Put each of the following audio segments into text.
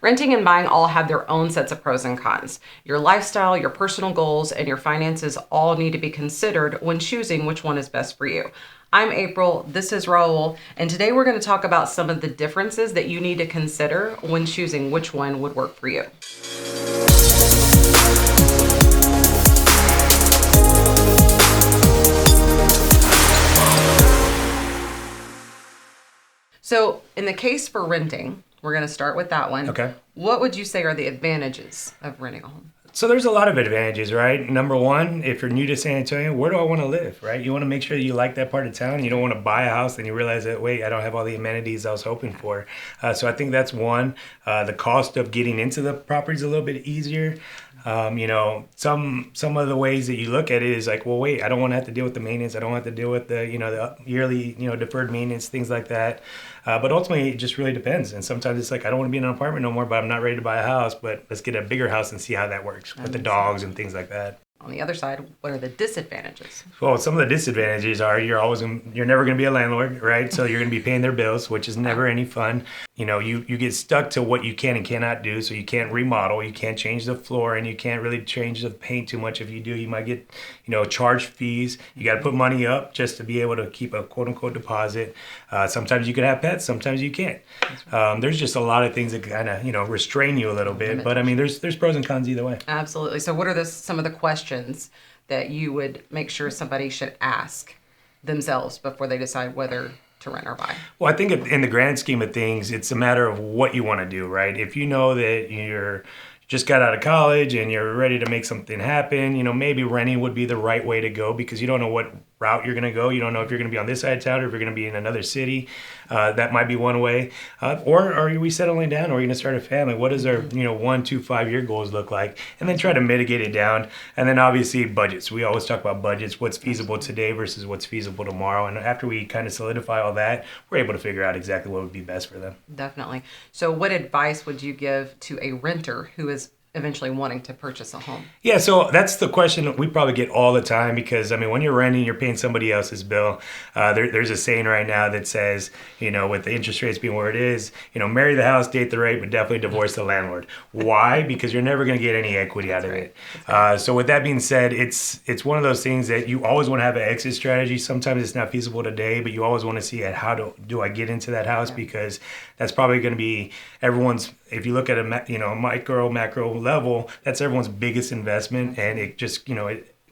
Renting and buying all have their own sets of pros and cons. Your lifestyle, your personal goals, and your finances all need to be considered when choosing which one is best for you. I'm April, this is Raul, and today we're going to talk about some of the differences that you need to consider when choosing which one would work for you. So in the case for renting, we're going to start with that one. Okay. What would you say are the advantages of renting a home? So there's a lot of advantages, right? Number one, if you're new to San Antonio, where do I want to live, right? You want to make sure that you like that part of town. You don't want to buy a house and you realize that, wait, I don't have all the amenities I was hoping for. So I think that's one. The cost of getting into the property is a little bit easier. Some of the ways that you look at it is like, well, wait, I don't want to have to deal with the maintenance. I don't have to deal with the yearly, deferred maintenance, things like that. But ultimately, it just really depends. And sometimes it's like, I don't want to be in an apartment no more, but I'm not ready to buy a house. But let's get a bigger house and see how that works with the dogs and things like that. On the other side, what are the disadvantages? Well, some of the disadvantages are you're never going to be a landlord, right? So you're going to be paying their bills, which is never any fun. You get stuck to what you can and cannot do. So you can't remodel, you can't change the floor, and you can't really change the paint too much. If you do, you might get, charged fees. You got to put money up just to be able to keep a quote unquote deposit. Sometimes you can have pets, sometimes you can't. There's just a lot of things that kind of, restrain you a little bit. But I mean, there's pros and cons either way. Absolutely. So what are some of the questions that you would make sure somebody should ask themselves before they decide whether to rent or buy? Well, I think in the grand scheme of things, it's a matter of what you want to do, right? If you know that you're just got out of college and you're ready to make something happen, maybe renting would be the right way to go because you don't know what route you're going to go. You don't know if you're going to be on this side of town or if you're going to be in another city. That might be one way. Or are we settling down or are you going to start a family? What does our 1, 2, 5 year goals look like? And then try to mitigate it down. And then obviously budgets. We always talk about budgets, what's feasible today versus what's feasible tomorrow. And after we kind of solidify all that, we're able to figure out exactly what would be best for them. Definitely. So what advice would you give to a renter who is eventually wanting to purchase a home? Yeah, so that's the question we probably get all the time because, when you're renting, you're paying somebody else's bill. There's a saying right now that says, with the interest rates being where it is, marry the house, date the rate, but definitely divorce the landlord. Why? Because you're never going to get any equity out of it. So with that being said, it's one of those things that you always want to have an exit strategy. Sometimes it's not feasible today, but you always want to see how do I get into that house because that's probably going to be everyone's, if you look at a micro, macro level, that's everyone's biggest investment. And it just,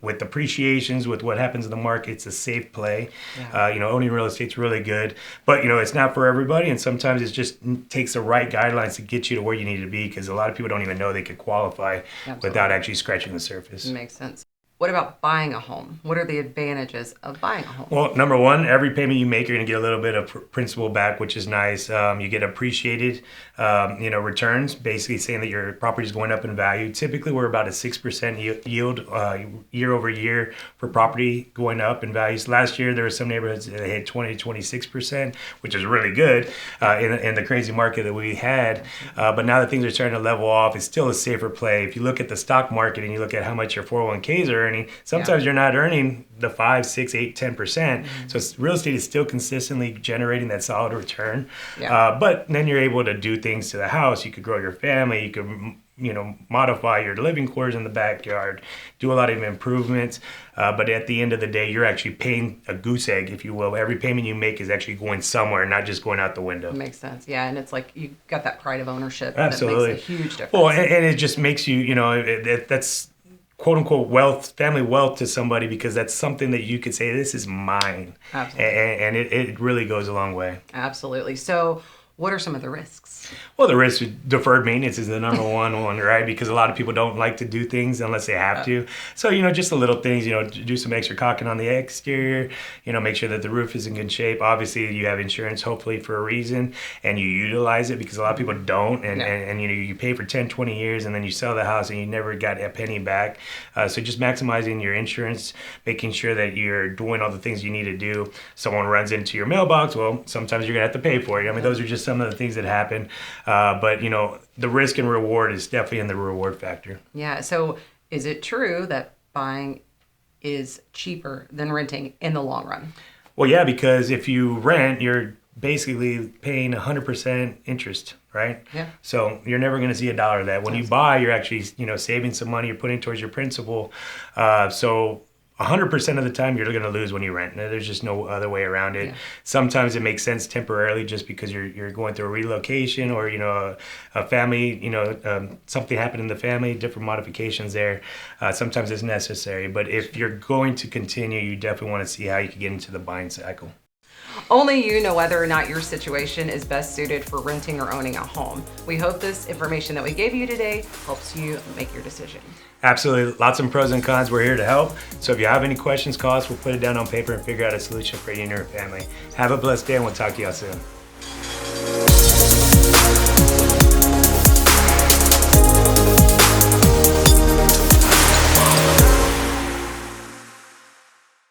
with appreciations, with what happens in the market, it's a safe play. Owning real estate's really good, but it's not for everybody. And sometimes it just takes the right guidelines to get you to where you need to be because a lot of people don't even know they could qualify without actually scratching the surface. Makes sense. What about buying a home? What are the advantages of buying a home? Well, number one, every payment you make, you're going to get a little bit of principal back, which is nice. You get appreciated, returns, basically saying that your property is going up in value. Typically, we're about a 6% yield year over year for property going up in values. Last year, there were some neighborhoods that had 20 to 26%, which is really good in the crazy market that we had. But now that things are starting to level off, it's still a safer play. If you look at the stock market and you look at how much your 401ks are earning, sometimes you're not earning the 5, 6, 8, 10%. So real estate is still consistently generating that solid return. But then you're able to do things to the house. You could grow your family. You could modify your living quarters in the backyard, do a lot of improvements. But at the end of the day, you're actually paying a goose egg, if you will. Every payment you make is actually going somewhere, not just going out the window. It makes sense. Yeah, and it's like you got that pride of ownership. Absolutely. That makes a huge difference. Well, and it just makes you, that's quote unquote wealth, family wealth to somebody because that's something that you could say, this is mine. Absolutely. And it really goes a long way. Absolutely. So what are some of the risks? Well, the risk of deferred maintenance is the number one, right? Because a lot of people don't like to do things unless they have to. So, just the little things, do some extra caulking on the exterior, make sure that the roof is in good shape. Obviously, you have insurance, hopefully for a reason, and you utilize it because a lot of people don't. And you pay for 10, 20 years and then you sell the house and you never got a penny back. So just maximizing your insurance, making sure that you're doing all the things you need to do. Someone runs into your mailbox, well, sometimes you're going to have to pay for it. Those are just some of the things that happen. But the risk and reward is definitely in the reward factor. Yeah. So is it true that buying is cheaper than renting in the long run? Well, yeah, because if you rent, you're basically paying 100% interest, right? Yeah. So you're never going to see a dollar of that. When you buy, you're actually, saving some money, you're putting towards your principal. So 100% of the time you're going to lose when you rent. There's just no other way around it. Yeah. Sometimes it makes sense temporarily just because you're going through a relocation or, a family, something happened in the family, different modifications there. Sometimes it's necessary. But if you're going to continue, you definitely want to see how you can get into the buying cycle. Only you know whether or not your situation is best suited for renting or owning a home. We hope this information that we gave you today helps you make your decision. Absolutely. Lots of pros and cons. We're here to help. So if you have any questions, call us. We'll put it down on paper and figure out a solution for you and your family. Have a blessed day, and we'll talk to y'all soon.